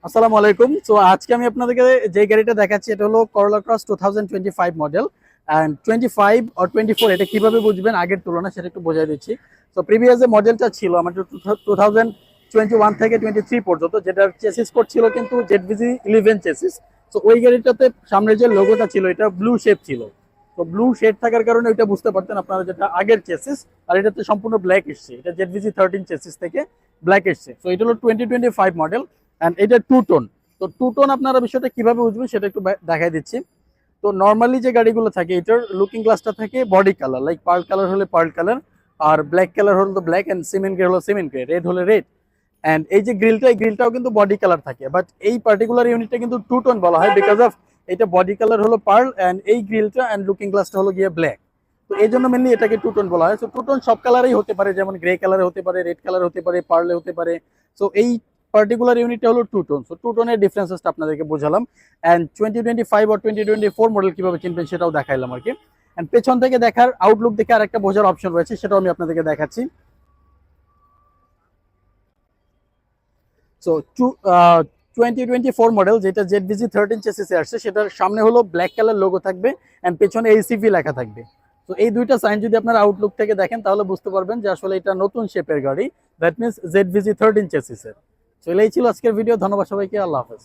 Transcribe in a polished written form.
আসসালামু আলাইকুম। সো আজকে আমি আপনাদেরকে যে গাড়িটা দেখাচ্ছি এটা হলো করোলা ক্রস 2025 মডেল অ্যান্ড 25 অর 24 এটা কিভাবে বুঝবেন আগের তুলনা সেটা একটু বোঝাই দিচ্ছি। তো প্রিভিয়াস যে মডেলটা ছিল আমাদের 2021 থেকে 23 পর্যন্ত, যেটার চেসিস কোড ছিল কিন্তু ZVG11 চেসিস। তো ওই গাড়িটাতে সামনে যে লোগোটা ছিল এটা ব্লু শেপ ছিল। তো ব্লু শেড থাকার কারণে ওইটা বুঝতে পারতেন আপনারা, যেটা আগের চেসিস। আর এটাতে সম্পূর্ণ ব্ল্যাক এসছে, এটা ZVG13 চেসিস থেকে ব্ল্যাক এসছে। তো এটা হলো 2025 মডেল অ্যান্ড এটা টু টোন। তো টু টোন আপনারা বিষয়টা কিভাবে বুঝবেন সেটা একটু দেখাই দিচ্ছি। তো নর্মালি যে গাড়িগুলো থাকে এটার লুকিং গ্লাসটা থাকে body colour, like pearl colour হলে পার্ল কালার, আর ব্ল্যাক কালার হলে তো ব্ল্যাক, অ্যান্ড সিমেন্ট গ্রে হলো সিমেন্ট গ্রে, রেড হলে রেড। অ্যান্ড এই যে গ্রিলটা, এই গ্রিলটাও কিন্তু বডি কালার থাকে, বাট এই পার্টিকুলার ইউনিটটা কিন্তু টু টোন বলা হয় বিকজ অফ এটা বডি কালার হলো পার্ল অ্যান্ড এই গ্রিলটা অ্যান্ড লুকিং গ্লাসটা হলো গিয়ে ব্ল্যাক। তো এই জন্য মেনলি এটাকে টু টোন বলা হয়। তো টু টোন সব কালারেই হতে পারে, যেমন গ্রে কালারে হতে পারে, রেড কালার হতে পারে, পার্লে হতে পারে। সো এই পার্টিকুলার ইউনিটটা হলো টু টোন। সো টু টোনের ডিফারেন্সেসটা আপনাদেরকে বোঝালাম। অ্যান্ড 2025 আর 2024 মডেল কিভাবে চিনবেন সেটাও দেখাইলাম আর কি। অ্যান্ড পেছন থেকে দেখার আউটলুক দেখে আরেকটা বোঝার অপশন রয়েছে, সেটাও আমি আপনাদেরকে দেখাচ্ছি। সো 2024 মডেল যেটা ZVG13 চেসিসে আসছে, সেটার সামনে হলো ব্ল্যাক কালার লোগো থাকবে অ্যান্ড পেছনে ACV লেখা থাকবে। তো এই দুইটা সাইন যদি আপনারা আউটলুক থেকে দেখেন তাহলে বুঝতে পারবেন যে আসলে এটা নতুন শেপের গাড়ি, দ্যাট মিনস ZVG13 চেসিসের। তো এটাই ছিল আজকের ভিডিও। ধন্যবাদ সবাইকে, আল্লাহ হাফেজ।